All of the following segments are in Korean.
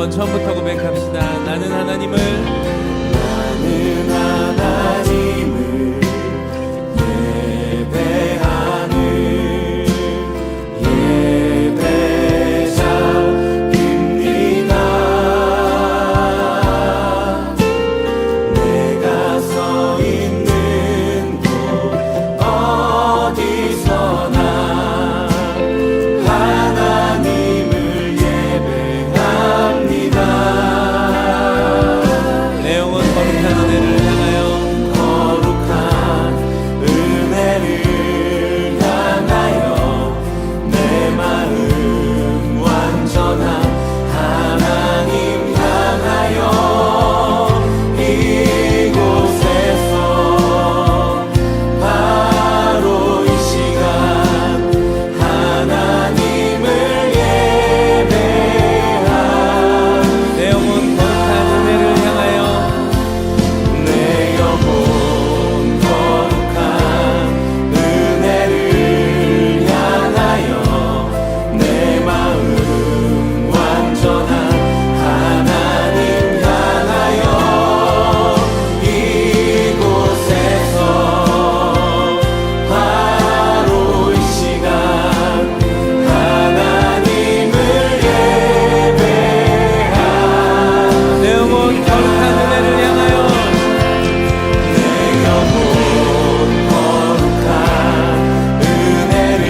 한번 처음부터 고백합시다. 나는 하나님을 예배하는 예배자입니다. 내가 서 있는 곳 어디서나 하나님을 예배합니다. 내 영혼 거룩한 은혜를 향하여 거룩한 은혜를 향하여 내 마음 완전한 하나님 향하여 이곳에서 바로 이 시간 하나님을 예배하 내 영혼 거룩한 은혜를 향하여 내 영혼 거룩한 은혜를 향하여 내 마음 완전한 하나님 향하여 이곳에서 바로 이 시간 하나님을 예배하 내 영혼 거룩한 은혜를 향하여 내 영혼 거룩한 은혜를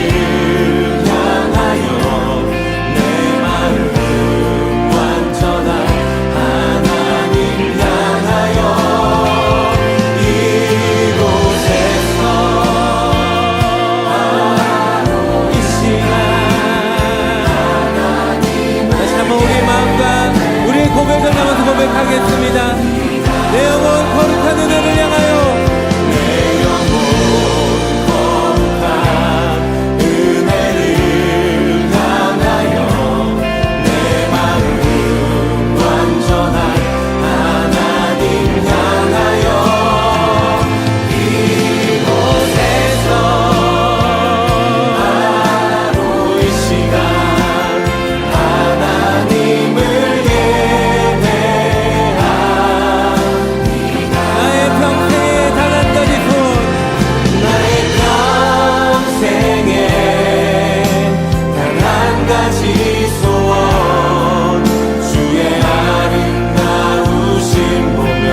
향하여 내 마음 완전한 하나님 향하여 이곳에서 바로 이 시간 다시 한번 우리의 마음과 우리의 고백을 담아서 고백하겠습니다. 내 영혼 거룩한 은혜를 향하여 내 영혼 거룩한 은혜를 향하여 내 마음 완전한 하나님 향하여 이곳에서 바로 이 시간 하나님을 예배하 나의 평생에 단 한 가지 손 나의 평생에 단 한 가지 소원 주의 아름다우심 보며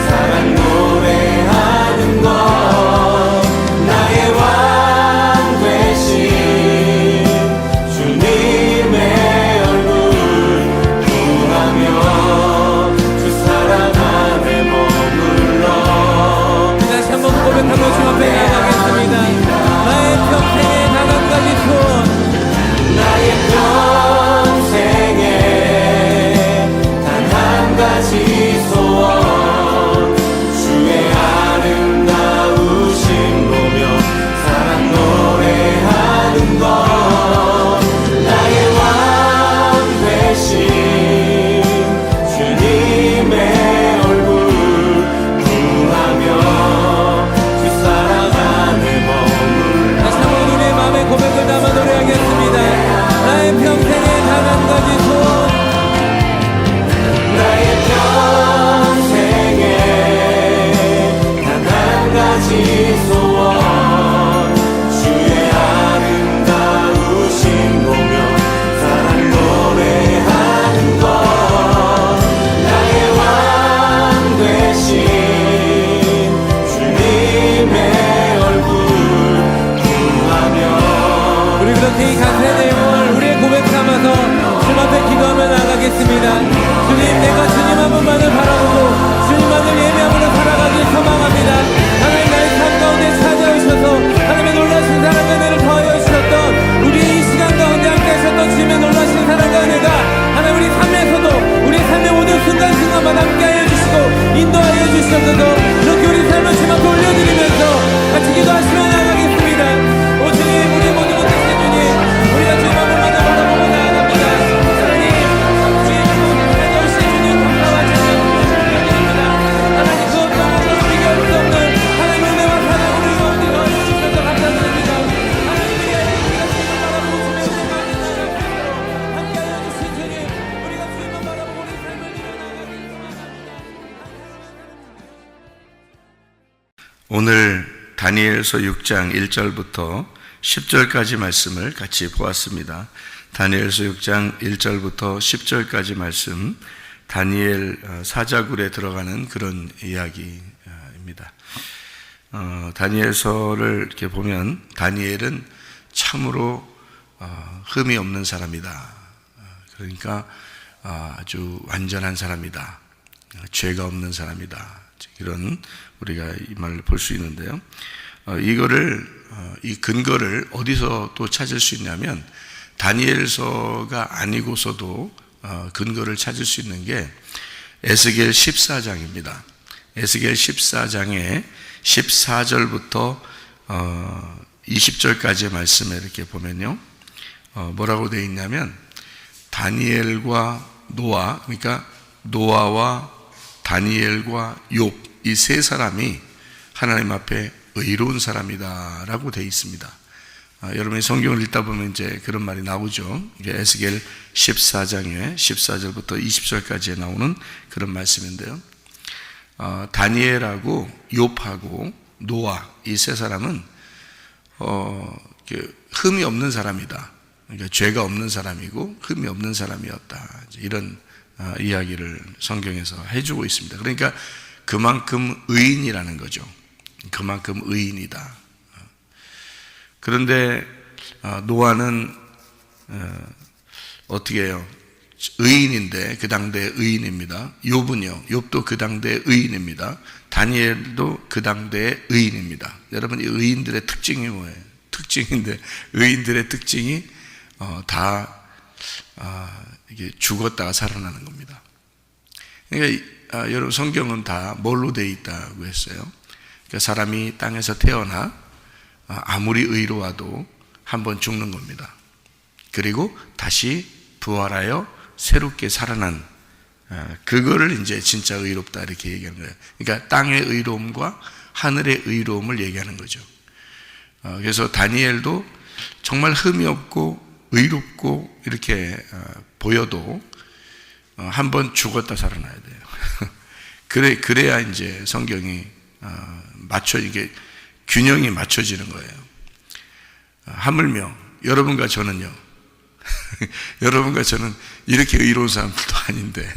사랑 노래하는 것 나의 왕 되신 주님의 얼굴 구하며 주 사랑 안에 머물러 다시 한번 고백하며 주 앞에 나가겠습니다. 나의 평생에 단 한 가지 소원 나의 평생에 단 한 가지 소원 주의 아름다우심 보며 사랑 노래하는 것 나의 왕 되신 주님의 얼굴 구하며 주 사랑 안에 머물러 다시 한번 우리의 마음의 고백을 담아 노래하겠습니다. 나의 평생에 단 한 가지 소원 나의 평생에 단 한 가지 소원 주의 아름다우심 보며 사랑 노래하는 것 나의 왕 되신 주님의 얼굴 구하며 우리 그렇게 이 간절한 내용을 우리의 고백 삼아서 주님 앞에 기도하며 나가겠습니다. 주님, 내가 주님 한 분만을 바라보고 주님만을 예배함으로 살아가길 소망합니다. 하나님, 나의 삶 가운데 찾아오셔서 하나님의 놀라신 사랑과 은혜를 더하여 주셨던 우리의 이 시간 가운데 함께 하셨던 주님의 놀라신 사랑과 은혜가 하나님 우리 삶에서도 우리 삶의 모든 순간순간마다 함께 하여 주시고 인도하여 주시옵소서. 그렇게 우리 삶을 주님 앞에 올려드리면서 같이 기도하시며 나가겠습니다. 오 주님, 우리 모든 것 되신 주님, 오늘 다니엘서 6장 1절부터 10절까지 말씀을 같이 보았습니다. 다니엘서 6장 1절부터 10절까지 말씀, 다니엘 사자굴에 들어가는 그런 이야기입니다. 다니엘서를 이렇게 보면 다니엘은 참으로 흠이 없는 사람이다. 그러니까 아주 완전한 사람이다. 죄가 없는 사람이다. 이런 우리가 이 말을 볼 수 있는데요. 이 근거를 어디서 또 찾을 수 있냐면 다니엘서가 아니고서도 근거를 찾을 수 있는 게 에스겔 14장입니다. 에스겔 14장에 14절부터 20절까지의 말씀에 이렇게 보면요. 뭐라고 되어 있냐면 다니엘과 노아, 그러니까 노아와 다니엘과 욥, 이 세 사람이 하나님 앞에 의로운 사람이다 라고 되어 있습니다. 여러분이 성경을 읽다 보면 이제 그런 말이 나오죠. 이게 에스겔 14장에 14절부터 20절까지에 나오는 그런 말씀인데요. 다니엘하고 욥하고 노아, 이 세 사람은 흠이 없는 사람이다. 그러니까 죄가 없는 사람이고 흠이 없는 사람이었다. 이런 이야기를 성경에서 해주고 있습니다. 그러니까 그만큼 의인이라는 거죠. 그만큼 의인이다. 그런데 노아는 어떻게 해요? 의인인데 그 당대의 의인입니다. 욥은요, 욥도 그 당대의 의인입니다. 다니엘도 그 당대의 의인입니다. 여러분, 이 의인들의 특징이 뭐예요? 특징인데 의인들의 특징이 다 이게 죽었다가 살아나는 겁니다. 그러니까 여러분, 성경은 다 뭘로 되어 있다고 했어요? 그러니까 사람이 땅에서 태어나 아무리 의로워도 한번 죽는 겁니다. 그리고 다시 부활하여 새롭게 살아난, 그거를 이제 진짜 의롭다 이렇게 얘기하는 거예요. 그러니까 땅의 의로움과 하늘의 의로움을 얘기하는 거죠. 그래서 다니엘도 정말 흠이 없고 의롭고 이렇게 보여도 한번 죽었다 살아나야 돼요. 그래야 이제 성경이 이게 균형이 맞춰지는 거예요. 하물며 여러분과 저는요, 여러분과 저는 이렇게 의로운 사람들도 아닌데,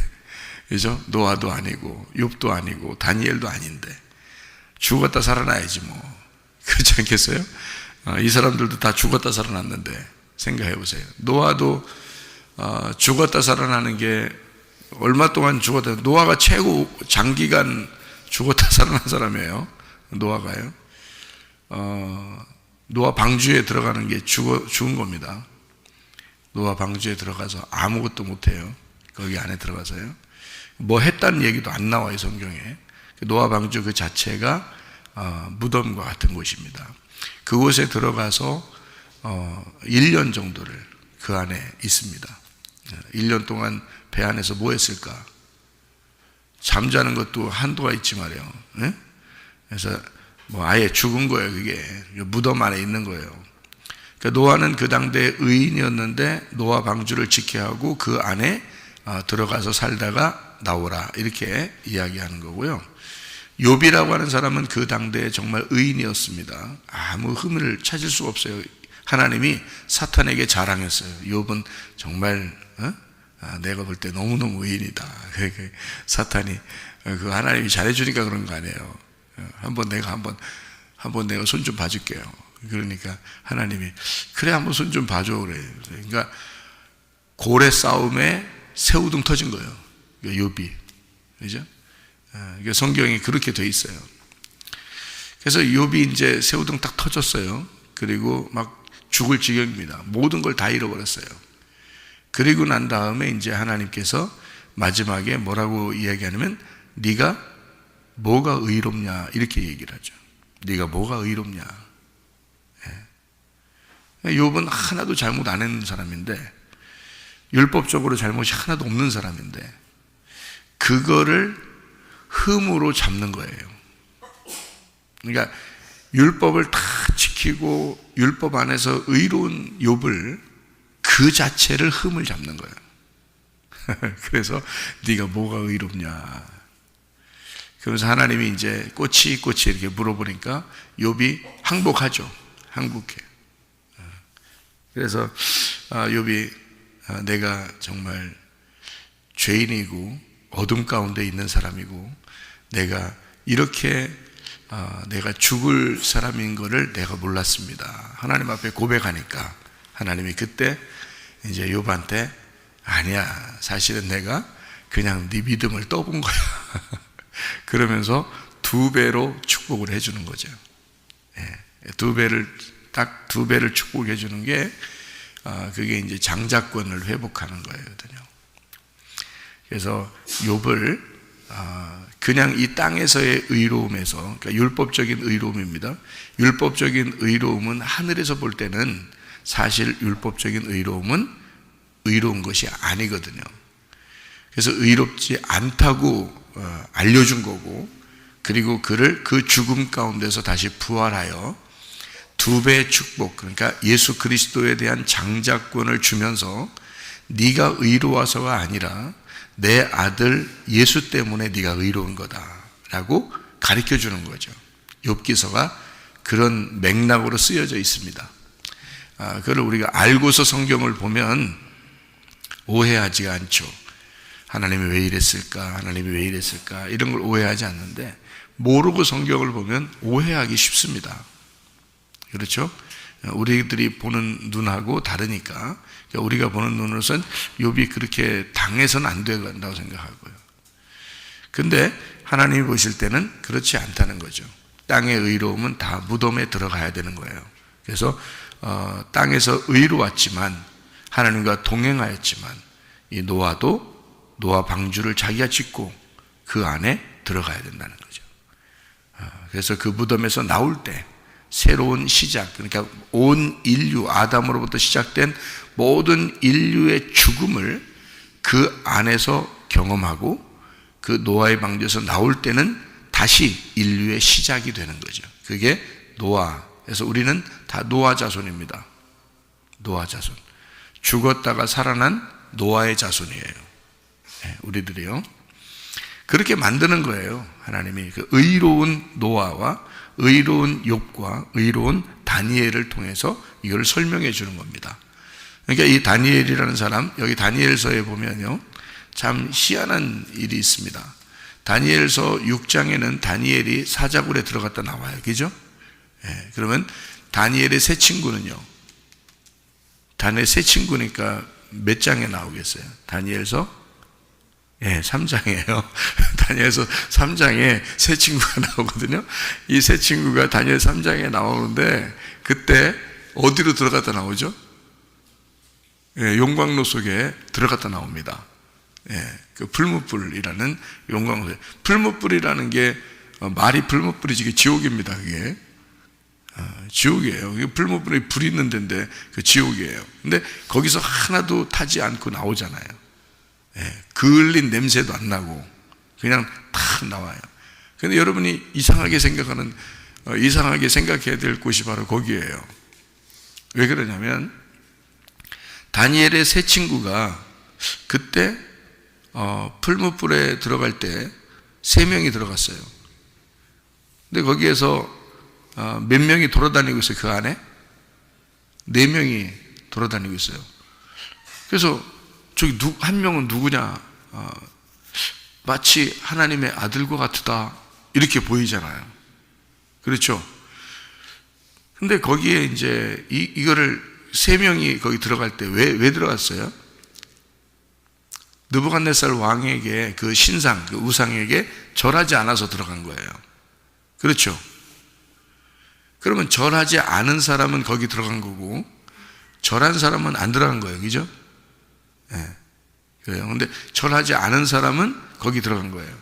그죠? 노아도 아니고 욥도 아니고 다니엘도 아닌데 죽었다 살아나야지 뭐. 그렇지 않겠어요? 이 사람들도 다 죽었다 살아났는데 생각해 보세요. 노아도 죽었다 살아나는 게 얼마 동안 죽었다, 노아가 최고 장기간 죽었다 살아난 사람이에요. 노아가요. 노아 방주에 들어가는 게 죽은 겁니다. 노아 방주에 들어가서 아무것도 못해요. 거기 안에 들어가서요. 뭐 했다는 얘기도 안 나와요, 성경에. 노아 방주 그 자체가 무덤과 같은 곳입니다. 그곳에 들어가서 1년 정도를 그 안에 있습니다. 1년 동안 배 안에서 뭐 했을까? 잠자는 것도 한도가 있지 말이에요. 네? 그래서 뭐 아예 죽은 거예요. 그게 무덤 안에 있는 거예요. 그러니까 노아는 그 당대의 의인이었는데 노아 방주를 지켜야 하고 그 안에 들어가서 살다가 나오라, 이렇게 이야기하는 거고요. 욥이라고 하는 사람은 그 당대에 정말 의인이었습니다. 아무 흠을 찾을 수가 없어요. 하나님이 사탄에게 자랑했어요. 욥은 정말 내가 볼 때 너무너무 의인이다. 사탄이 그 하나님이 잘해주니까 그런 거 아니에요. 한번 내가 손 좀 봐줄게요. 그러니까 하나님이 그래 한번 손 좀 봐줘 그래. 그러니까 고래 싸움에 새우등 터진 거예요. 욥이, 그죠? 그러니까 성경이 그렇게 돼 있어요. 그래서 욥이 이제 새우등 딱 터졌어요. 그리고 막 죽을 지경입니다. 모든 걸 다 잃어버렸어요. 그리고 난 다음에 이제 하나님께서 마지막에 뭐라고 이야기하냐면 네가 뭐가 의롭냐 이렇게 얘기를 하죠. 네가 뭐가 의롭냐. 욥은 하나도 잘못 안 했는 사람인데, 율법적으로 잘못이 하나도 없는 사람인데 그거를 흠으로 잡는 거예요. 그러니까 율법을 다 지키고 율법 안에서 의로운 욥을 그 자체를 흠을 잡는 거예요. 그래서 네가 뭐가 의롭냐. 그러면서 하나님이 이제 꼬치 이렇게 물어보니까 욥이 항복하죠. 항복해. 그래서 욥이 내가 정말 죄인이고 어둠 가운데 있는 사람이고 내가 이렇게 내가 죽을 사람인 것을 내가 몰랐습니다. 하나님 앞에 고백하니까 하나님이 그때 이제 욥한테 아니야, 사실은 내가 그냥 네 믿음을 떠본 거야. 그러면서 2배로 축복을 해주는 거죠. 딱 2배를 축복해 주는 게 그게 이제 장자권을 회복하는 거거든요. 그래서 욥을 그냥 이 땅에서의 의로움에서, 그러니까 율법적인 의로움입니다. 율법적인 의로움은 하늘에서 볼 때는 사실 율법적인 의로움은 의로운 것이 아니거든요. 그래서 의롭지 않다고 알려준 거고, 그리고 그를 그 죽음 가운데서 다시 부활하여 2배의 축복, 그러니까 예수 그리스도에 대한 장자권을 주면서 네가 의로워서가 아니라 내 아들 예수 때문에 네가 의로운 거다라고 가르쳐 주는 거죠. 욥기서가 그런 맥락으로 쓰여져 있습니다. 그걸 우리가 알고서 성경을 보면 오해하지 않죠. 하나님이 왜 이랬을까? 하나님이 왜 이랬을까? 이런 걸 오해하지 않는데, 모르고 성경을 보면 오해하기 쉽습니다. 그렇죠? 우리들이 보는 눈하고 다르니까, 우리가 보는 눈으로선 욥이 그렇게 당해서는 안 된다고 생각하고요. 근데 하나님이 보실 때는 그렇지 않다는 거죠. 땅의 의로움은 다 무덤에 들어가야 되는 거예요. 그래서 땅에서 의로웠지만, 하나님과 동행하였지만, 이 노아 방주를 자기가 짓고 그 안에 들어가야 된다는 거죠. 그래서 그 무덤에서 나올 때 새로운 시작, 그러니까 온 인류, 아담으로부터 시작된 모든 인류의 죽음을 그 안에서 경험하고 그 노아의 방주에서 나올 때는 다시 인류의 시작이 되는 거죠. 그게 노아. 그래서 우리는 다 노아 자손입니다. 노아 자손. 죽었다가 살아난 노아의 자손이에요. 우리들이요. 그렇게 만드는 거예요. 하나님이 그 의로운 노아와 의로운 욥과 의로운 다니엘을 통해서 이걸 설명해 주는 겁니다. 그러니까 이 다니엘이라는 사람, 여기 다니엘서에 보면요, 참 희한한 일이 있습니다. 다니엘서 6장에는 다니엘이 사자굴에 들어갔다 나와요. 그죠? 그러면 다니엘의 세 친구는요, 다니엘 세 친구니까 몇 장에 나오겠어요? 다니엘서 3장이에요. 다니엘서 3장에 세 친구가 나오거든요. 이 세 친구가 다니엘 3장에 나오는데 그때 어디로 들어갔다 나오죠? 용광로 속에 들어갔다 나옵니다. 그 풀무불이라는 용광로. 풀무불이라는 게 말이 풀무불이지, 그게 지옥입니다. 그게 지옥이에요. 풀무불이 불이 있는 데인데 그 지옥이에요. 근데 거기서 하나도 타지 않고 나오잖아요. 그을린 냄새도 안 나고 그냥 탁 나와요. 근데 여러분이 이상하게 생각해야 될 곳이 바로 거기에요. 왜 그러냐면 다니엘의 세 친구가 그때 풀무불에 들어갈 때 3명이 들어갔어요. 근데 거기에서 몇 명이 돌아다니고 있어요. 그 안에 4명이 돌아다니고 있어요. 그래서 저기 한 명은 누구냐? 마치 하나님의 아들과 같다, 이렇게 보이잖아요. 그렇죠? 근데 거기에 이제 이거를 3명이 거기 들어갈 때 왜 들어갔어요? 느부갓네살 왕에게 그 신상, 그 우상에게 절하지 않아서 들어간 거예요. 그렇죠? 그러면 절하지 않은 사람은 거기 들어간 거고 절한 사람은 안 들어간 거예요. 그죠? 그래요. 근데 절하지 않은 사람은 거기 들어간 거예요.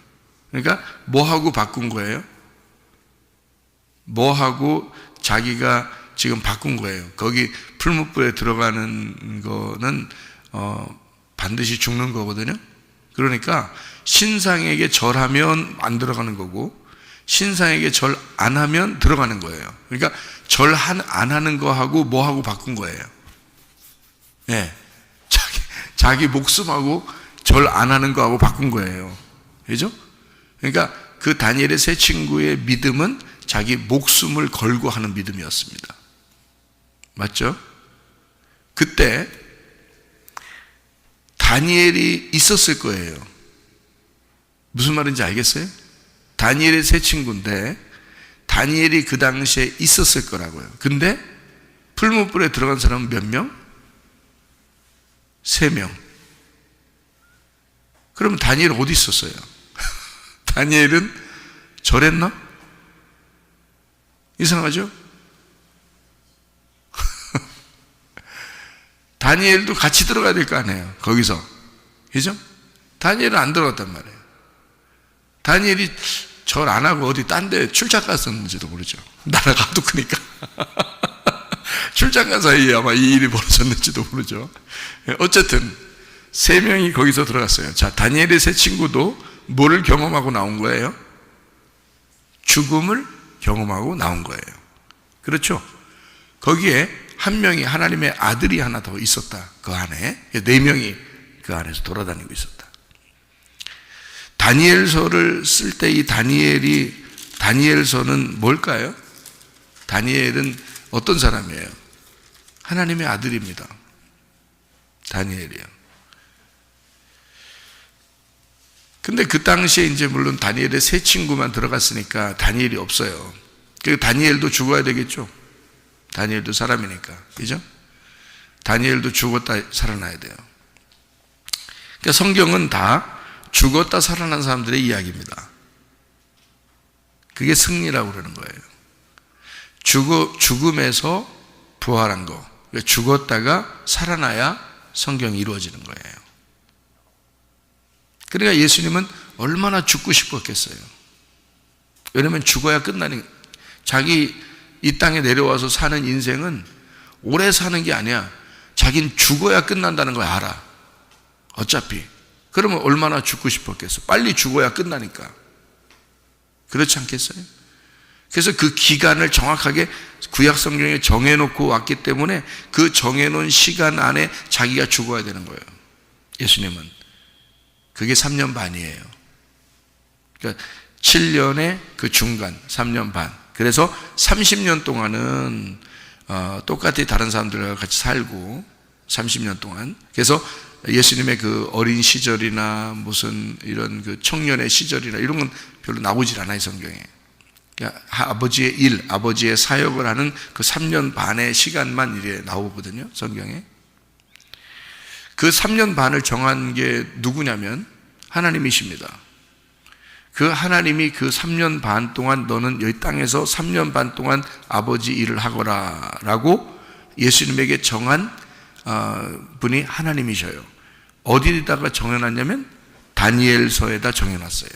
그러니까 뭐하고 바꾼 거예요? 뭐하고 자기가 지금 바꾼 거예요. 거기 풀무불에 들어가는 거는 반드시 죽는 거거든요. 그러니까 신상에게 절하면 안 들어가는 거고 신상에게 절 안 하면 들어가는 거예요. 그러니까 절 안 하는 거하고 뭐하고 바꾼 거예요. 자기 목숨하고 절 안 하는 거하고 바꾼 거예요. 그죠? 그러니까 그 다니엘의 세 친구의 믿음은 자기 목숨을 걸고 하는 믿음이었습니다. 맞죠? 그때 다니엘이 있었을 거예요. 무슨 말인지 알겠어요? 다니엘의 세 친구인데 다니엘이 그 당시에 있었을 거라고요. 근데 풀무불에 들어간 사람은 몇 명? 3명. 그러면 다니엘 어디 있었어요? 다니엘은 절했나? 이상하죠? 다니엘도 같이 들어가야 될 거 아니에요. 거기서. 그죠? 다니엘은 안 들어갔단 말이에요. 다니엘이 절 안 하고 어디 딴 데 출장 갔었는지도 모르죠. 나라가 하도 크니까. 출장 간 사이에 아마 이 일이 벌어졌는지도 모르죠. 어쨌든 3명이 거기서 들어갔어요. 자, 다니엘의 세 친구도 뭐를 경험하고 나온 거예요? 죽음을 경험하고 나온 거예요. 그렇죠? 거기에 한 명이 하나님의 아들이 하나 더 있었다. 그 안에 4명이 그 안에서 돌아다니고 있었다. 다니엘서를 쓸 때 이 다니엘서는 뭘까요? 다니엘은 어떤 사람이에요? 하나님의 아들입니다. 다니엘이요. 근데 그 당시에 이제 물론 다니엘의 세 친구만 들어갔으니까 다니엘이 없어요. 그 다니엘도 죽어야 되겠죠. 다니엘도 사람이니까. 그죠? 다니엘도 죽었다 살아나야 돼요. 그러니까 성경은 다 죽었다 살아난 사람들의 이야기입니다. 그게 승리라고 그러는 거예요. 죽음에서 부활한 거. 그러니까 죽었다가 살아나야 성경이 이루어지는 거예요. 그러니까 예수님은 얼마나 죽고 싶었겠어요. 왜냐하면 죽어야 끝나는, 자기 이 땅에 내려와서 사는 인생은 오래 사는 게 아니야. 자기는 죽어야 끝난다는 걸 알아. 어차피. 그러면 얼마나 죽고 싶었겠어. 빨리 죽어야 끝나니까. 그렇지 않겠어요? 그래서 그 기간을 정확하게 구약 성경에 정해놓고 왔기 때문에 그 정해놓은 시간 안에 자기가 죽어야 되는 거예요. 예수님은. 그게 3년 반이에요. 그러니까 7년의 그 중간, 3년 반. 그래서 30년 동안은 똑같이 다른 사람들과 같이 살고 30년 동안. 그래서 예수님의 그 어린 시절이나 무슨 이런 그 청년의 시절이나 이런 건 별로 나오질 않아요, 성경에. 그러니까 아버지의 일, 아버지의 사역을 하는 그 3년 반의 시간만 이래 나오거든요, 성경에. 그 3년 반을 정한 게 누구냐면 하나님이십니다. 그 하나님이 그 3년 반 동안 너는 여기 땅에서 3년 반 동안 아버지 일을 하거라 라고 예수님에게 정한 분이 하나님이셔요. 어디다가 정해놨냐면 다니엘서에다 정해놨어요.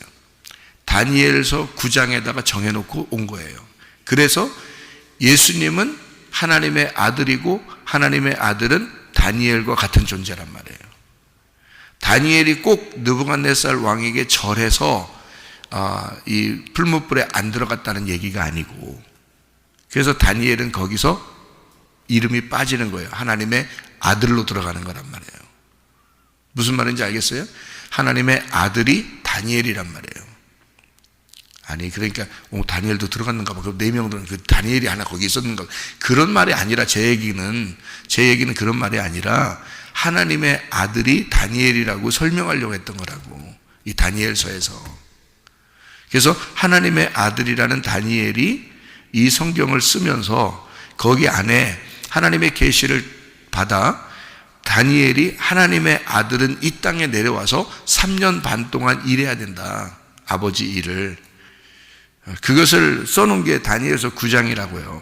다니엘서 9장에다가 정해놓고 온 거예요. 그래서 예수님은 하나님의 아들이고 하나님의 아들은 다니엘과 같은 존재란 말이에요. 다니엘이 꼭 느부갓네살 왕에게 절해서 이 풀무불에 안 들어갔다는 얘기가 아니고, 그래서 다니엘은 거기서 이름이 빠지는 거예요. 하나님의 아들로 들어가는 거란 말이에요. 무슨 말인지 알겠어요? 하나님의 아들이 다니엘이란 말이에요. 아니 그러니까 다니엘도 들어갔는가 봐. 그럼 4명들은 그 다니엘이 하나 거기 있었는가 봐. 그런 말이 아니라 제 얘기는 그런 말이 아니라 하나님의 아들이 다니엘이라고 설명하려고 했던 거라고, 이 다니엘서에서. 그래서 하나님의 아들이라는 다니엘이 이 성경을 쓰면서 거기 안에 하나님의 계시를 받아 다니엘이 하나님의 아들은 이 땅에 내려와서 3년 반 동안 일해야 된다. 아버지 일을. 그것을 써놓은 게 다니엘서 9장이라고요.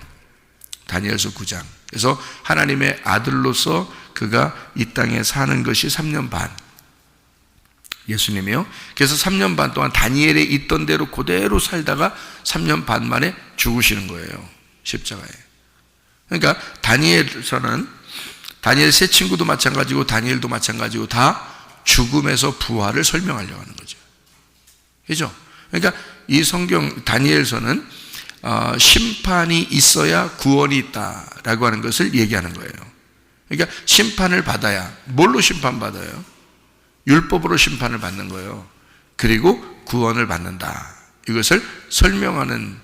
다니엘서 9장. 그래서 하나님의 아들로서 그가 이 땅에 사는 것이 3년 반. 예수님이요. 그래서 3년 반 동안 다니엘에 있던 대로 그대로 살다가 3년 반 만에 죽으시는 거예요. 십자가에. 그러니까 다니엘서는 다니엘 세 친구도 마찬가지고 다니엘도 마찬가지고 다 죽음에서 부활을 설명하려고 하는 거죠. 그죠? 그러니까 이 성경 다니엘서는 심판이 있어야 구원이 있다라고 하는 것을 얘기하는 거예요. 그러니까 심판을 받아야, 뭘로 심판받아요? 율법으로 심판을 받는 거예요. 그리고 구원을 받는다. 이것을 설명하는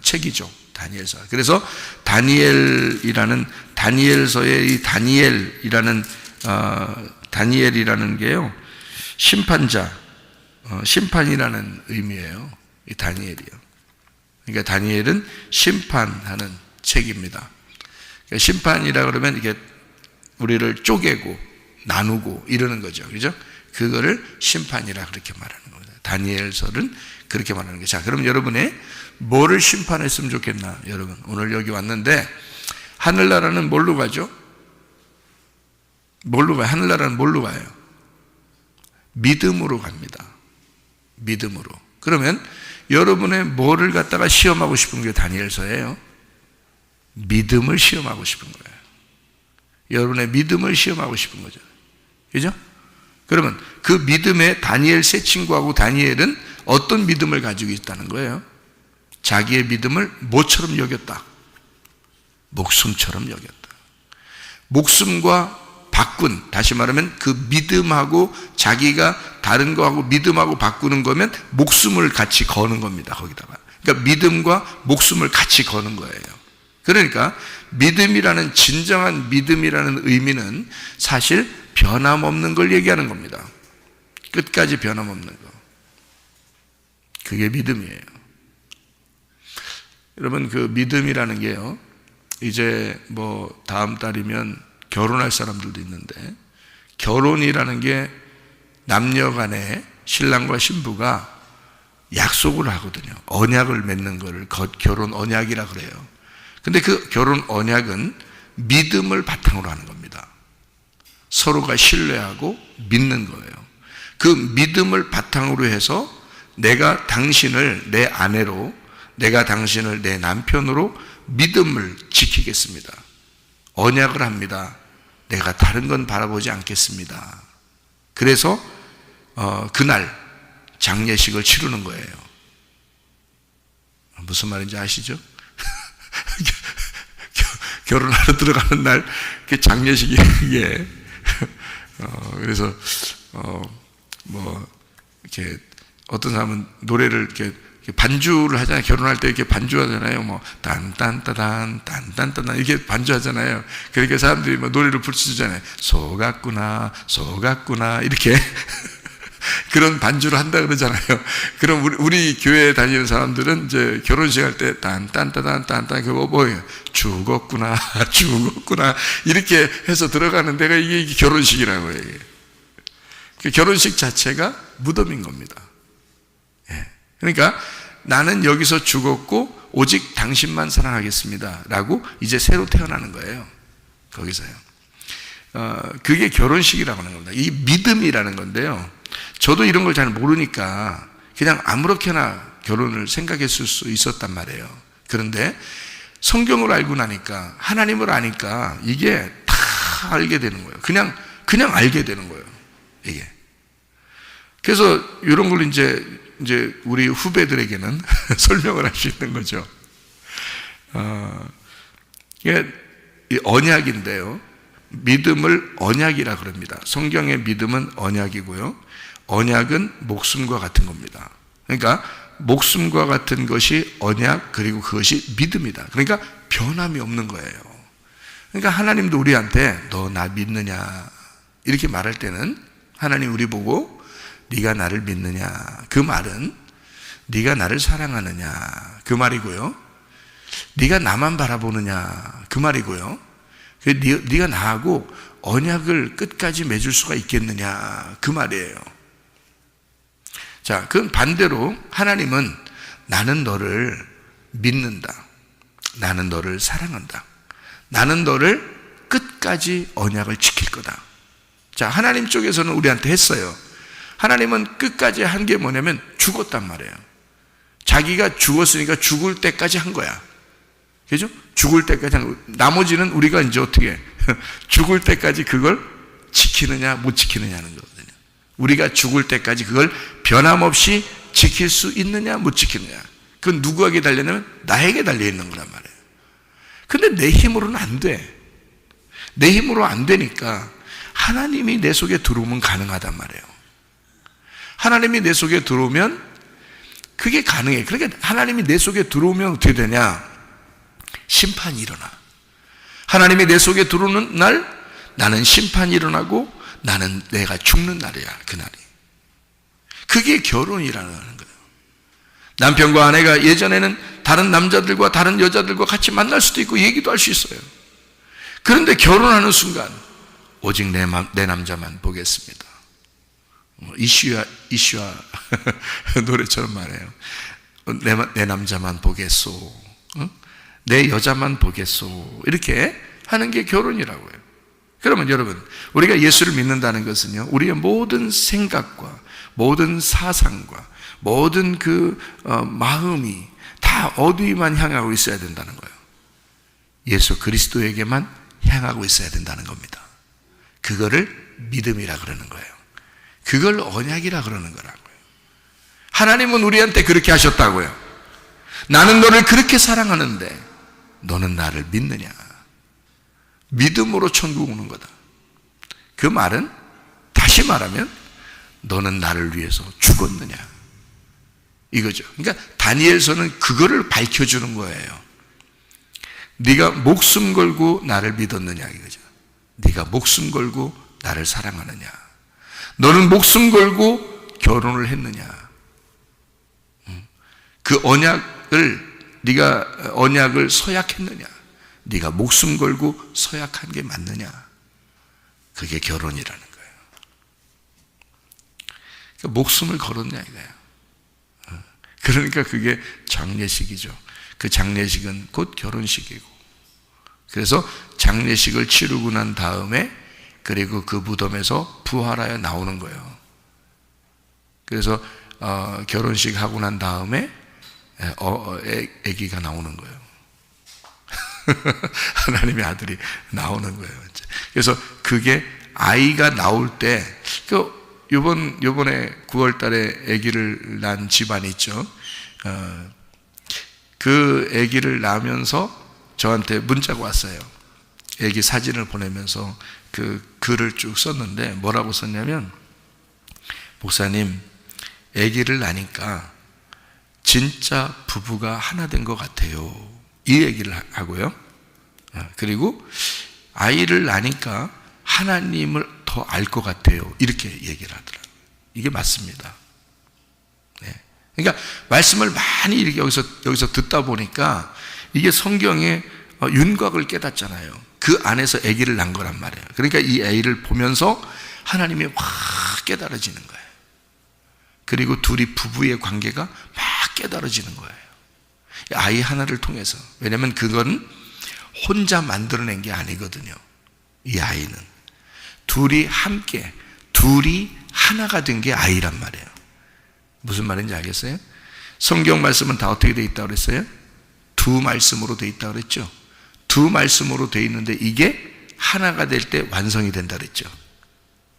책이죠. 다니엘서. 그래서 다니엘이라는 다니엘서의 이 다니엘이라는 게요, 심판자, 심판이라는 의미예요. 이 다니엘이요. 그러니까 다니엘은 심판하는 책입니다. 그러니까 심판이라 그러면 이게 우리를 쪼개고 나누고 이러는 거죠. 그죠? 그거를 심판이라 그렇게 말하는 겁니다. 다니엘서는 그렇게 말하는 거죠. 자, 그럼 여러분의 뭐를 심판했으면 좋겠나? 여러분, 오늘 여기 왔는데 하늘나라는 뭘로 가죠? 뭘로 가요? 하늘나라는 뭘로 가요? 믿음으로 갑니다. 믿음으로. 그러면 여러분의 뭐를 갖다가 시험하고 싶은 게 다니엘서예요? 믿음을 시험하고 싶은 거예요. 여러분의 믿음을 시험하고 싶은 거죠. 그죠? 그러면 그 믿음에 다니엘 세 친구하고 다니엘은 어떤 믿음을 가지고 있다는 거예요? 자기의 믿음을 뭐처럼 여겼다? 목숨처럼 여겼다. 목숨과 바꾼, 다시 말하면 그 믿음하고 자기가 다른 거하고 믿음하고 바꾸는 거면 목숨을 같이 거는 겁니다. 거기다가. 그러니까 믿음과 목숨을 같이 거는 거예요. 그러니까 믿음이라는, 진정한 믿음이라는 의미는 사실 변함없는 걸 얘기하는 겁니다. 끝까지 변함없는 거. 그게 믿음이에요. 여러분, 그 믿음이라는 게요, 이제 뭐 다음 달이면 결혼할 사람들도 있는데, 결혼이라는 게 남녀 간에 신랑과 신부가 약속을 하거든요. 언약을 맺는 거를 결혼 언약이라 그래요. 근데 그 결혼 언약은 믿음을 바탕으로 하는 겁니다. 서로가 신뢰하고 믿는 거예요. 그 믿음을 바탕으로 해서 내가 당신을 내 아내로, 내가 당신을 내 남편으로 믿음을 지키겠습니다. 언약을 합니다. 내가 다른 건 바라보지 않겠습니다. 그래서 그날 장례식을 치르는 거예요. 무슨 말인지 아시죠? 결혼하러 들어가는 날 그 장례식이 이게 그래서 뭐 이렇게 어떤 사람은 노래를 이렇게 반주를 하잖아요. 결혼할 때 이렇게 반주하잖아요. 뭐 딴딴따단 딴딴따단 이렇게 반주하잖아요. 그러니까 사람들이 뭐 노래를 부르시잖아요. 속았구나 속았구나 이렇게 그런 반주를 한다 그러잖아요. 그럼 우리 교회에 다니는 사람들은 이제 결혼식 할 때 딴딴따단 딴딴 그거 뭐예요? 죽었구나 죽었구나 이렇게 해서 들어가는 데가 이게 결혼식이라고 해요. 그 결혼식 자체가 무덤인 겁니다. 예. 그러니까 나는 여기서 죽었고 오직 당신만 사랑하겠습니다 라고 이제 새로 태어나는 거예요. 거기서요. 그게 결혼식이라고 하는 겁니다. 이 믿음이라는 건데요, 저도 이런 걸 잘 모르니까 그냥 아무렇게나 결혼을 생각했을 수 있었단 말이에요. 그런데 성경을 알고 나니까, 하나님을 아니까 이게 다 알게 되는 거예요. 그냥 알게 되는 거예요. 이게. 그래서 이런 걸 이제 우리 후배들에게는 설명을 할 수 있는 거죠. 이게 언약인데요. 믿음을 언약이라 그럽니다. 성경의 믿음은 언약이고요. 언약은 목숨과 같은 겁니다. 그러니까 목숨과 같은 것이 언약, 그리고 그것이 믿음이다. 그러니까 변함이 없는 거예요. 그러니까 하나님도 우리한테 너 나 믿느냐 이렇게 말할 때는 하나님 우리 보고 네가 나를 믿느냐, 그 말은 네가 나를 사랑하느냐 그 말이고요. 네가 나만 바라보느냐 그 말이고요. 네가 나하고 언약을 끝까지 맺을 수가 있겠느냐 그 말이에요. 자, 그건 반대로 하나님은 나는 너를 믿는다, 나는 너를 사랑한다, 나는 너를 끝까지 언약을 지킬 거다. 자, 하나님 쪽에서는 우리한테 했어요. 하나님은 끝까지 한 게 뭐냐면 죽었단 말이에요. 자기가 죽었으니까 죽을 때까지 한 거야. 그죠? 죽을 때까지 한 거. 나머지는 우리가 이제 어떻게 죽을 때까지 그걸 지키느냐 못 지키느냐 하는 거거든요. 우리가 죽을 때까지 그걸 변함없이 지킬 수 있느냐 못 지키느냐, 그건 누구에게 달려있냐면 나에게 달려있는 거란 말이에요. 근데 내 힘으로는 안 돼. 내 힘으로 안 되니까 하나님이 내 속에 들어오면 가능하단 말이에요. 하나님이 내 속에 들어오면 그게 가능해. 그러니까 하나님이 내 속에 들어오면 어떻게 되냐? 심판이 일어나. 하나님이 내 속에 들어오는 날 나는 심판이 일어나고 나는 내가 죽는 날이야. 그날이. 그게 결혼이라는 거예요. 남편과 아내가 예전에는 다른 남자들과 다른 여자들과 같이 만날 수도 있고 얘기도 할 수 있어요. 그런데 결혼하는 순간 오직 내 남자만 보겠습니다. 이슈야 노래처럼 말해요. 내 남자만 보겠소. 내 여자만 보겠소. 이렇게 하는 게 결혼이라고요. 그러면 여러분, 우리가 예수를 믿는다는 것은요, 우리의 모든 생각과 모든 사상과 모든 마음이 다 어디만 향하고 있어야 된다는 거예요. 예수 그리스도에게만 향하고 있어야 된다는 겁니다. 그거를 믿음이라 그러는 거예요. 그걸 언약이라 그러는 거라고요. 하나님은 우리한테 그렇게 하셨다고요. 나는 너를 그렇게 사랑하는데 너는 나를 믿느냐? 믿음으로 천국 오는 거다. 그 말은 다시 말하면 너는 나를 위해서 죽었느냐? 이거죠. 그러니까 다니엘서는 그거를 밝혀주는 거예요. 네가 목숨 걸고 나를 믿었느냐 이거죠. 네가 목숨 걸고 나를 사랑하느냐? 너는 목숨 걸고 결혼을 했느냐? 그 네가 언약을 서약했느냐? 네가 목숨 걸고 서약한 게 맞느냐? 그게 결혼이라는 거예요. 그러니까 목숨을 걸었냐 이거예요. 그러니까 그게 장례식이죠. 그 장례식은 곧 결혼식이고, 그래서 장례식을 치르고 난 다음에 그리고 그 무덤에서 부활하여 나오는 거예요. 그래서 결혼식 하고 난 다음에 아기가 나오는 거예요. 하나님의 아들이 나오는 거예요. 그래서 그게 아이가 나올 때, 요번에 9월 달에 아기를 낳은 집안이 있죠. 그 아기를 낳으면서 저한테 문자가 왔어요. 아기 사진을 보내면서 그 글을 쭉 썼는데 뭐라고 썼냐면, 목사님, 아기를 낳으니까 진짜 부부가 하나 된 것 같아요. 이 얘기를 하고요. 그리고 아이를 낳으니까 하나님을 더 알 것 같아요. 이렇게 얘기를 하더라고요. 이게 맞습니다. 네. 그러니까 말씀을 많이 이렇게 여기서 듣다 보니까 이게 성경의 윤곽을 깨닫잖아요. 그 안에서 아기를 낳은 거란 말이에요. 그러니까 이 아이를 보면서 하나님이 확 깨달아지는 거예요. 그리고 둘이 부부의 관계가 막 깨달아지는 거예요. 아이 하나를 통해서. 왜냐하면 그건 혼자 만들어낸 게 아니거든요. 이 아이는 둘이 함께, 둘이 하나가 된 게 아이란 말이에요. 무슨 말인지 알겠어요? 성경 말씀은 다 어떻게 되어 있다고 그랬어요? 두 말씀으로 되어 있다고 그랬죠. 두 말씀으로 되어 있는데 이게 하나가 될 때 완성이 된다 그랬죠.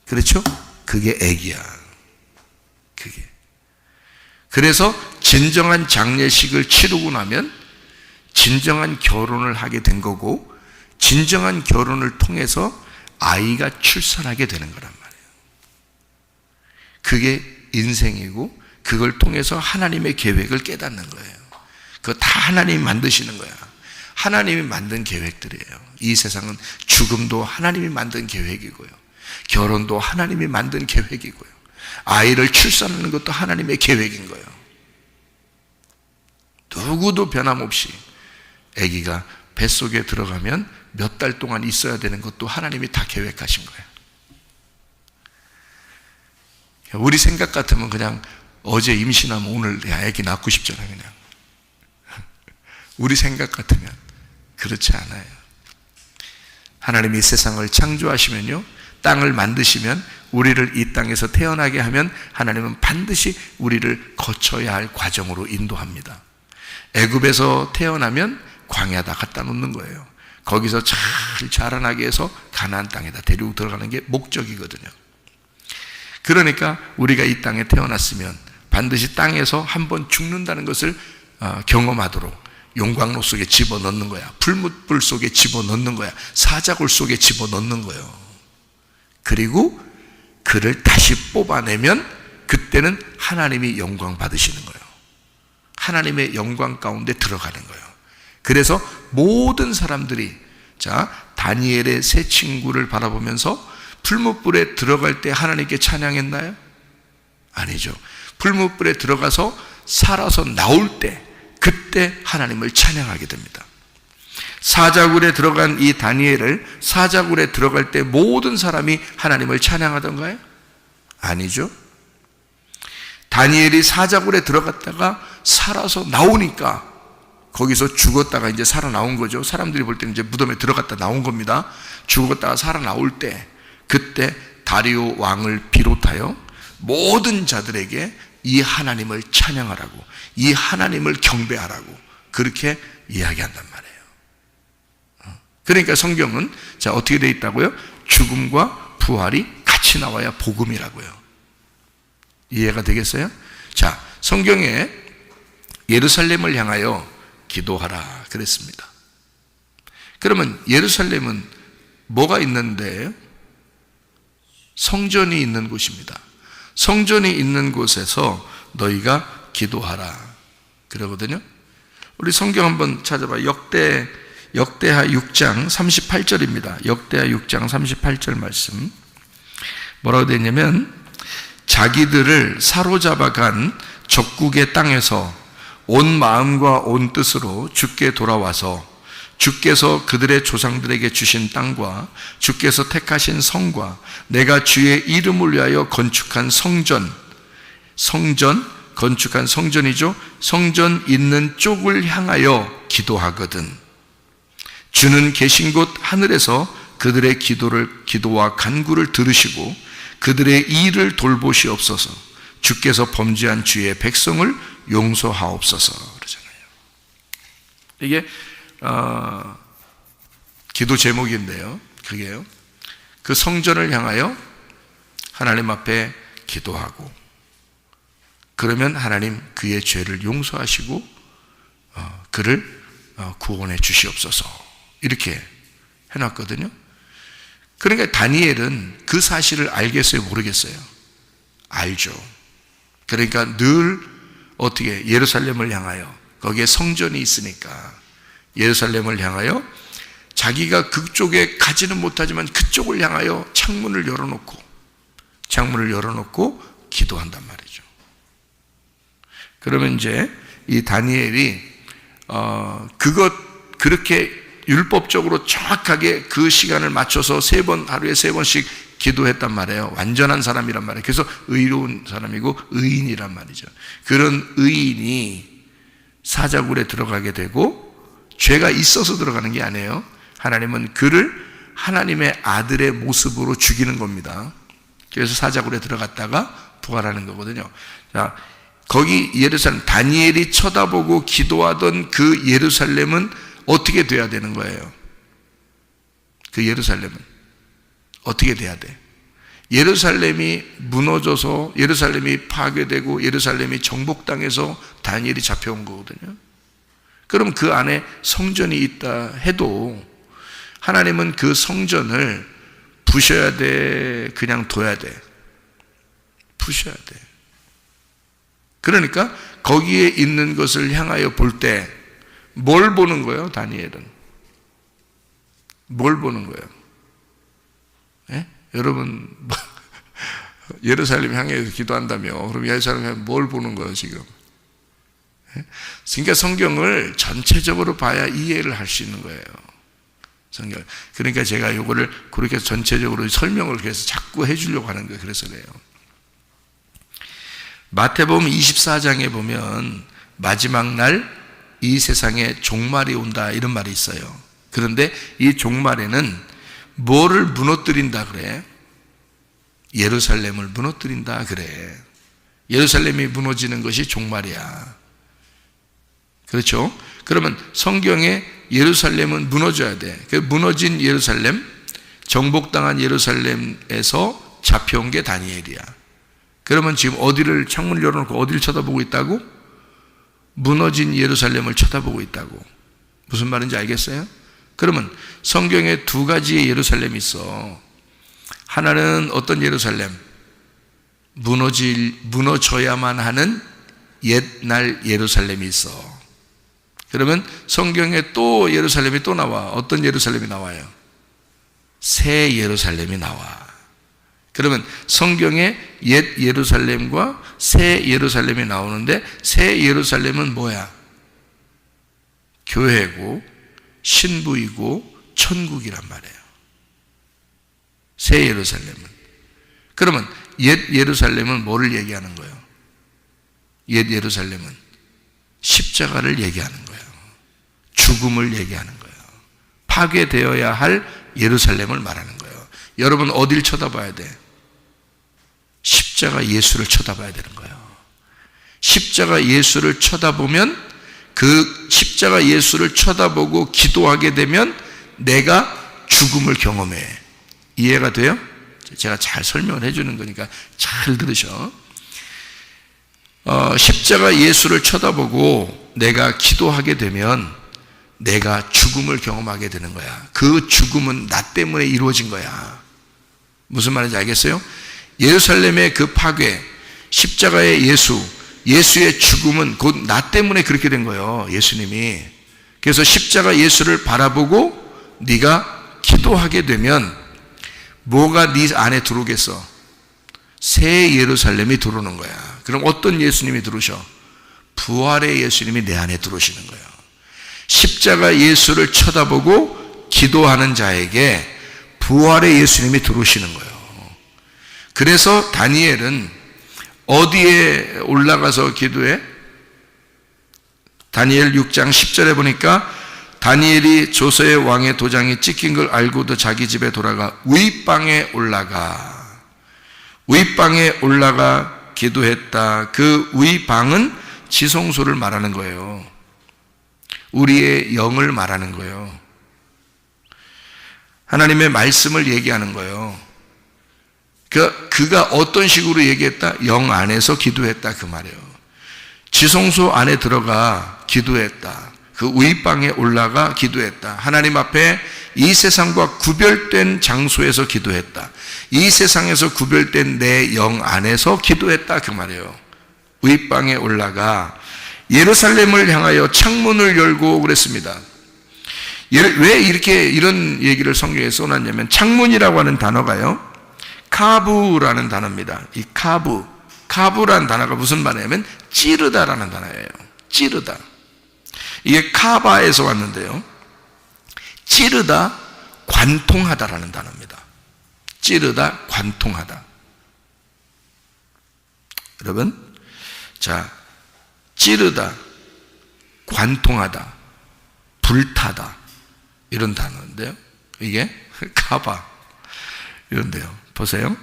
그렇죠? 그게 아기야. 그게. 그래서 진정한 장례식을 치르고 나면 진정한 결혼을 하게 된 거고, 진정한 결혼을 통해서 아이가 출산하게 되는 거란 말이에요. 그게 인생이고, 그걸 통해서 하나님의 계획을 깨닫는 거예요. 그거 다 하나님이 만드시는 거야. 하나님이 만든 계획들이에요. 이 세상은 죽음도 하나님이 만든 계획이고요, 결혼도 하나님이 만든 계획이고요, 아이를 출산하는 것도 하나님의 계획인 거예요. 누구도 변함없이 아기가 뱃속에 들어가면 몇 달 동안 있어야 되는 것도 하나님이 다 계획하신 거예요. 우리 생각 같으면 그냥 어제 임신하면 오늘 내 아기 낳고 싶잖아요. 그냥 우리 생각 같으면 그렇지 않아요. 하나님이 세상을 창조하시면요, 땅을 만드시면, 우리를 이 땅에서 태어나게 하면 하나님은 반드시 우리를 거쳐야 할 과정으로 인도합니다. 애굽에서 태어나면 광야에다 갖다 놓는 거예요. 거기서 잘 자라나게 해서 가나안 땅에다 데리고 들어가는 게 목적이거든요. 그러니까 우리가 이 땅에 태어났으면 반드시 땅에서 한번 죽는다는 것을 경험하도록 용광로 속에 집어넣는 거야. 풀무불 속에 집어넣는 거야. 사자굴 속에 집어넣는 거예요. 그리고 그를 다시 뽑아내면 그때는 하나님이 영광 받으시는 거예요. 하나님의 영광 가운데 들어가는 거예요. 그래서 모든 사람들이 다니엘의 세 친구를 바라보면서 풀무불에 들어갈 때 하나님께 찬양했나요? 아니죠. 풀무불에 들어가서 살아서 나올 때 그때 하나님을 찬양하게 됩니다. 사자굴에 들어간 이 다니엘을 사자굴에 들어갈 때 모든 사람이 하나님을 찬양하던가요? 아니죠. 다니엘이 사자굴에 들어갔다가 살아서 나오니까 거기서 죽었다가 이제 살아나온 거죠. 사람들이 볼 때는 이제 무덤에 들어갔다 나온 겁니다. 죽었다가 살아나올 때 그때 다리오 왕을 비롯하여 모든 자들에게 이 하나님을 찬양하라고, 이 하나님을 경배하라고 그렇게 이야기한단 말이에요. 그러니까 성경은 어떻게 되어 있다고요? 죽음과 부활이 같이 나와야 복음이라고요. 이해가 되겠어요? 성경에 예루살렘을 향하여 기도하라 그랬습니다. 그러면 예루살렘은 뭐가 있는데? 성전이 있는 곳입니다. 성전이 있는 곳에서 너희가 기도하라 그러거든요. 우리 성경 한번 찾아봐. 역대하 6장 38절입니다. 역대하 6장 38절 말씀 뭐라고 되어 있냐면, 자기들을 사로잡아간 적국의 땅에서 온 마음과 온 뜻으로 주께 돌아와서 주께서 그들의 조상들에게 주신 땅과 주께서 택하신 성과 내가 주의 이름을 위하여 건축한 성전 건축한 성전이죠. 성전 있는 쪽을 향하여 기도하거든. 주는 계신 곳 하늘에서 그들의 기도와 간구를 들으시고 그들의 일을 돌보시옵소서. 주께서 범죄한 주의 백성을 용서하옵소서 그러잖아요. 이게 기도 제목인데요. 그게요. 그 성전을 향하여 하나님 앞에 기도하고 그러면 하나님 그의 죄를 용서하시고 그를 구원해 주시옵소서 이렇게 해놨거든요. 그러니까 다니엘은 그 사실을 알겠어요? 모르겠어요? 알죠. 그러니까 늘 어떻게 예루살렘을 향하여 거기에 성전이 있으니까 예루살렘을 향하여 자기가 그쪽에 가지는 못하지만 그쪽을 향하여 창문을 열어놓고 기도한단 말이죠. 그러면 이제 이 다니엘이 그렇게 율법적으로 정확하게 그 시간을 맞춰서 하루에 3번씩 기도했단 말이에요. 완전한 사람이란 말이에요. 그래서 의로운 사람이고 의인이란 말이죠. 그런 의인이 사자굴에 들어가게 되고 죄가 있어서 들어가는 게 아니에요. 하나님은 그를 하나님의 아들의 모습으로 죽이는 겁니다. 그래서 사자굴에 들어갔다가 부활하는 거거든요. 거기 예루살렘, 다니엘이 쳐다보고 기도하던 그 예루살렘은 어떻게 돼야 되는 거예요? 그 예루살렘은 어떻게 돼야 돼? 예루살렘이 무너져서 예루살렘이 파괴되고 예루살렘이 정복당해서 다니엘이 잡혀온 거거든요. 그럼 그 안에 성전이 있다 해도 하나님은 그 성전을 부셔야 돼? 그냥 둬야 돼? 부셔야 돼. 그러니까 거기에 있는 것을 향하여 볼 때 뭘 보는 거예요? 다니엘은 뭘 보는 거예요? 예? 여러분 예루살렘 향해서 기도한다며 그럼 예루살렘 향해 뭘 보는 거예요 지금? 예? 그러니까 성경을 전체적으로 봐야 이해를 할 수 있는 거예요. 성경. 그러니까 제가 이거를 그렇게 전체적으로 설명을 그래서 자꾸 해주려고 하는 거예요. 그래서 그래요. 마태복음 24장에 보면 마지막 날 이 세상에 종말이 온다 이런 말이 있어요. 그런데 이 종말에는 뭐를 무너뜨린다 그래? 예루살렘을 무너뜨린다 그래. 예루살렘이 무너지는 것이 종말이야. 그렇죠? 그러면 성경에 예루살렘은 무너져야 돼. 그 무너진 예루살렘, 정복당한 예루살렘에서 잡혀온 게 다니엘이야. 그러면 지금 어디를 창문을 열어놓고 어디를 쳐다보고 있다고? 무너진 예루살렘을 쳐다보고 있다고. 무슨 말인지 알겠어요? 그러면 성경에 두 가지의 예루살렘이 있어. 하나는 어떤 예루살렘? 무너져야만 하는 옛날 예루살렘이 있어. 그러면 성경에 또 예루살렘이 또 나와. 어떤 예루살렘이 나와요? 새 예루살렘이 나와. 그러면 성경에 옛 예루살렘과 새 예루살렘이 나오는데, 새 예루살렘은 뭐야? 교회고 신부이고 천국이란 말이에요. 새 예루살렘은. 그러면 옛 예루살렘은 뭐를 얘기하는 거예요? 옛 예루살렘은 십자가를 얘기하는 거예요. 죽음을 얘기하는 거예요. 파괴되어야 할 예루살렘을 말하는 거예요. 여러분 어딜 쳐다봐야 돼? 십자가 예수를 쳐다봐야 되는 거예요. 십자가 예수를 쳐다보면, 그 십자가 예수를 쳐다보고 기도하게 되면 내가 죽음을 경험해. 이해가 돼요? 제가 잘 설명을 해주는 거니까 잘 들으셔. 십자가 예수를 쳐다보고 내가 기도하게 되면 내가 죽음을 경험하게 되는 거야. 그 죽음은 나 때문에 이루어진 거야. 무슨 말인지 알겠어요? 예루살렘의 그 파괴, 십자가의 예수의 죽음은 곧 나 때문에 그렇게 된 거예요. 예수님이. 그래서 십자가 예수를 바라보고 네가 기도하게 되면 뭐가 네 안에 들어오겠어? 새 예루살렘이 들어오는 거야. 그럼 어떤 예수님이 들어오셔? 부활의 예수님이 내 안에 들어오시는 거예요. 십자가 예수를 쳐다보고 기도하는 자에게 부활의 예수님이 들어오시는 거예요. 그래서 다니엘은 어디에 올라가서 기도해? 다니엘 6장 10절에 보니까 다니엘이 조서의 왕의 도장이 찍힌 걸 알고도 자기 집에 돌아가 윗방에 올라가 기도했다. 그 윗방은 지성소를 말하는 거예요. 우리의 영을 말하는 거예요. 하나님의 말씀을 얘기하는 거예요. 그가 어떤 식으로 얘기했다? 영 안에서 기도했다 그 말이에요. 지성소 안에 들어가 기도했다. 그 윗방에 올라가 기도했다. 하나님 앞에 이 세상과 구별된 장소에서 기도했다. 이 세상에서 구별된 내 영 안에서 기도했다 그 말이에요. 윗방에 올라가 예루살렘을 향하여 창문을 열고 그랬습니다. 왜 이렇게 이런 얘기를 성경에 써놨냐면, 창문이라고 하는 단어가요, 카부라는 단어입니다. 이 카부라는 단어가 무슨 말이냐면 찌르다라는 단어예요. 찌르다. 이게 카바에서 왔는데요, 찌르다, 관통하다라는 단어입니다. 찌르다, 관통하다. 여러분, 자, 찌르다, 관통하다, 불타다, 이런 단어인데요, 이게 카바 이런데요. 보세요.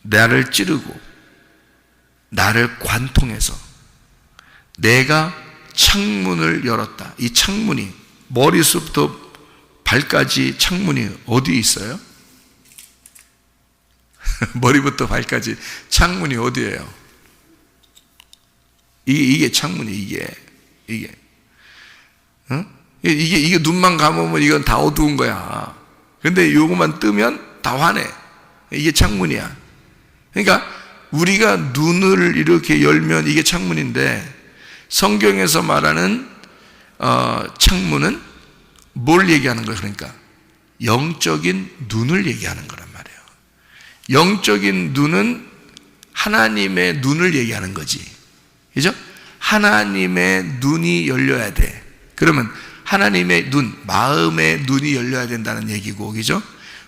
나를 찌르고 나를 관통해서 내가 창문을 열었다. 이 창문이 머리수부터 발까지 창문이 어디 있어요? 머리부터 발까지 창문이 어디예요? 이게 창문이 이게 이게 눈만 감으면 이건 다 어두운 거야. 근데 요거만 뜨면 다 환해. 이게 창문이야. 그러니까 우리가 눈을 이렇게 열면 이게 창문인데, 성경에서 말하는 창문은 뭘 얘기하는 거예요? 그러니까 영적인 눈을 얘기하는 거란 말이에요. 영적인 눈은 하나님의 눈을 얘기하는 거지. 그죠? 하나님의 눈이 열려야 돼. 그러면 하나님의 눈, 마음의 눈이 열려야 된다는 얘기고, 그죠?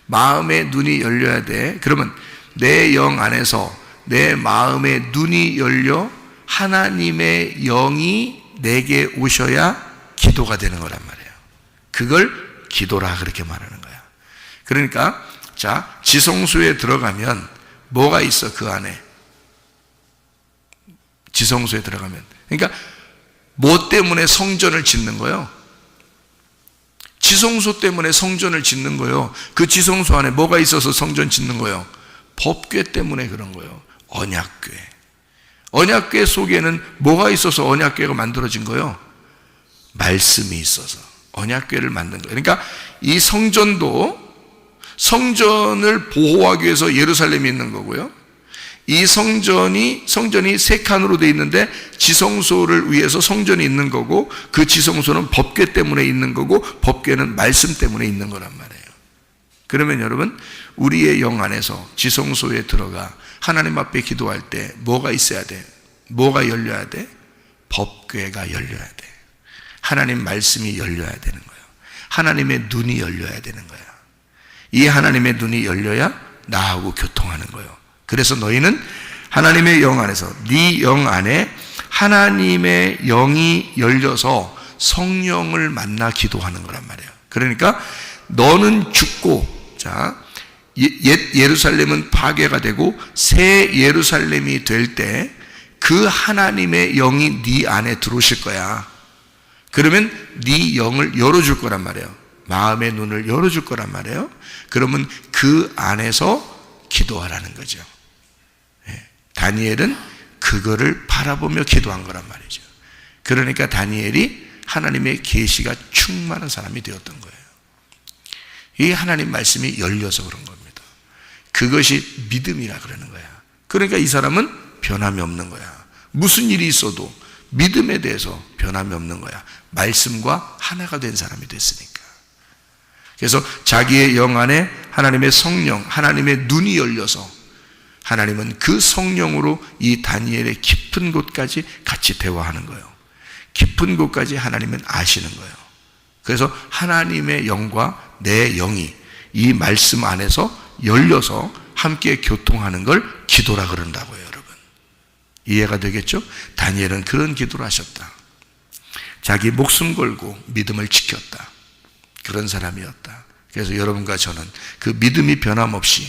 마음의 눈이 열려야 돼. 그러면 내 영 안에서 내 마음의 눈이 열려 하나님의 영이 내게 오셔야 기도가 되는 거란 말이에요. 그걸 기도라 그렇게 말하는 거야. 그러니까 자, 지성소에 들어가면 뭐가 있어? 그 안에 지성소에 들어가면, 그러니까 뭐 때문에 성전을 짓는 거예요? 지성소 때문에 성전을 짓는 거예요. 그 지성소 안에 뭐가 있어서 성전 짓는 거예요? 법궤 때문에 그런 거예요. 언약궤. 언약궤 속에는 뭐가 있어서 언약궤가 만들어진 거예요? 말씀이 있어서 언약궤를 만든 거예요. 그러니까 이 성전도 성전을 보호하기 위해서 예루살렘이 있는 거고요, 이 성전이 세 칸으로 되어 있는데 지성소를 위해서 성전이 있는 거고, 그 지성소는 법궤 때문에 있는 거고, 법궤는 말씀 때문에 있는 거란 말이에요. 그러면 여러분, 우리의 영 안에서 지성소에 들어가 하나님 앞에 기도할 때 뭐가 있어야 돼? 뭐가 열려야 돼? 법궤가 열려야 돼. 하나님 말씀이 열려야 되는 거예요. 하나님의 눈이 열려야 되는 거야. 이 하나님의 눈이 열려야 나하고 교통하는 거예요. 그래서 너희는 하나님의 영 안에서, 네 영 안에 하나님의 영이 열려서 성령을 만나 기도하는 거란 말이에요. 그러니까 너는 죽고, 자, 옛 예루살렘은 파괴가 되고 새 예루살렘이 될 때 그 하나님의 영이 네 안에 들어오실 거야. 그러면 네 영을 열어줄 거란 말이에요. 마음의 눈을 열어줄 거란 말이에요. 그러면 그 안에서 기도하라는 거죠. 다니엘은 그거를 바라보며 기도한 거란 말이죠. 그러니까 다니엘이 하나님의 계시가 충만한 사람이 되었던 거예요. 이 하나님 말씀이 열려서 그런 겁니다. 그것이 믿음이라 그러는 거야. 그러니까 이 사람은 변함이 없는 거야. 무슨 일이 있어도 믿음에 대해서 변함이 없는 거야. 말씀과 하나가 된 사람이 됐으니까. 그래서 자기의 영 안에 하나님의 성령, 하나님의 눈이 열려서 하나님은 그 성령으로 이 다니엘의 깊은 곳까지 같이 대화하는 거예요. 깊은 곳까지 하나님은 아시는 거예요. 그래서 하나님의 영과 내 영이 이 말씀 안에서 열려서 함께 교통하는 걸 기도라 그런다고요, 여러분. 이해가 되겠죠? 다니엘은 그런 기도를 하셨다. 자기 목숨 걸고 믿음을 지켰다. 그런 사람이었다. 그래서 여러분과 저는 그 믿음이 변함없이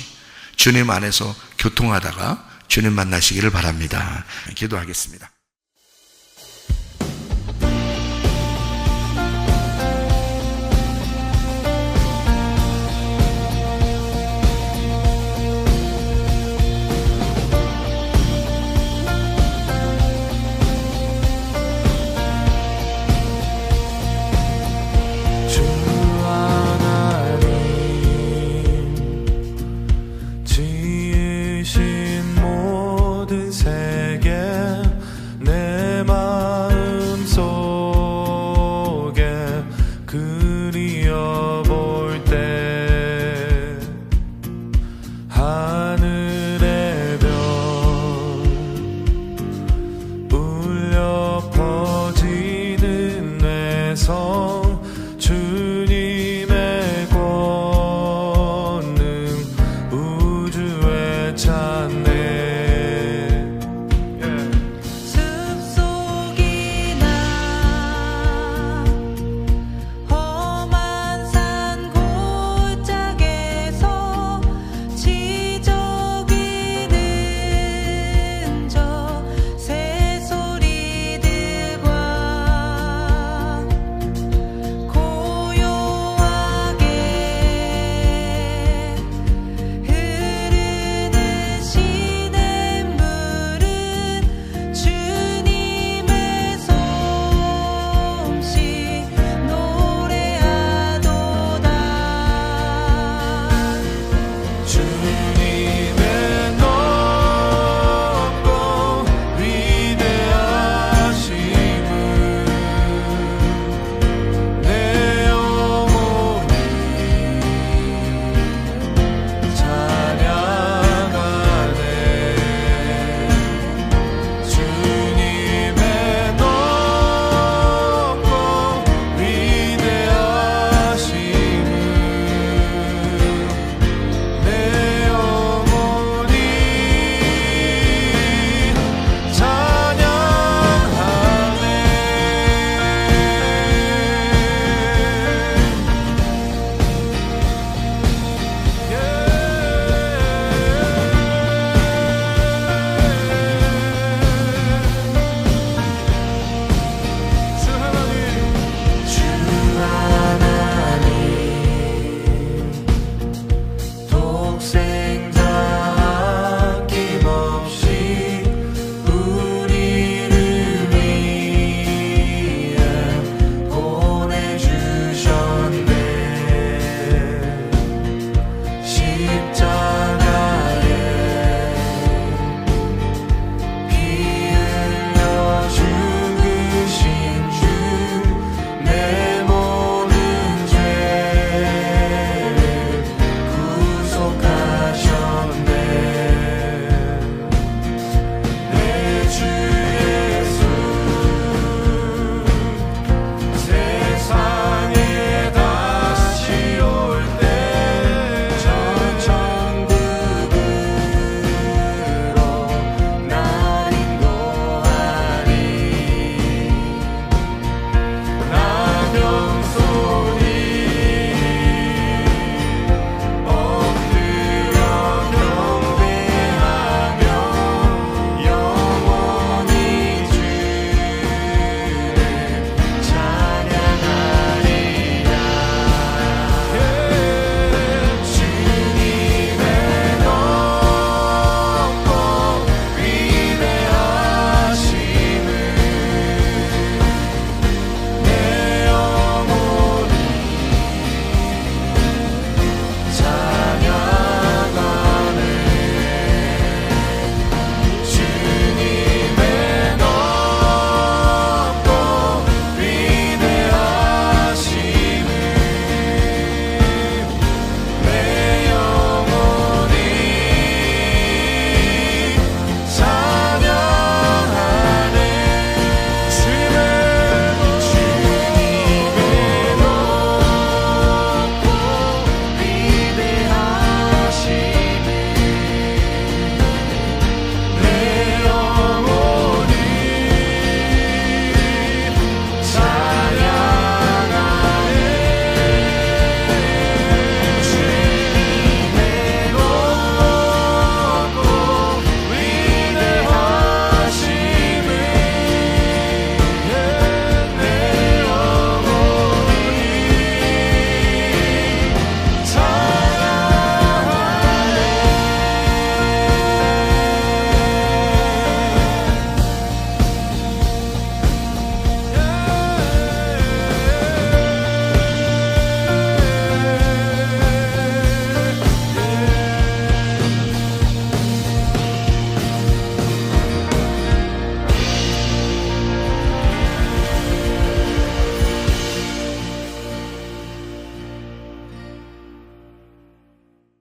주님 안에서 교통하다가 주님 만나시기를 바랍니다. 기도하겠습니다. 하늘의 별 울려 퍼지는 내 성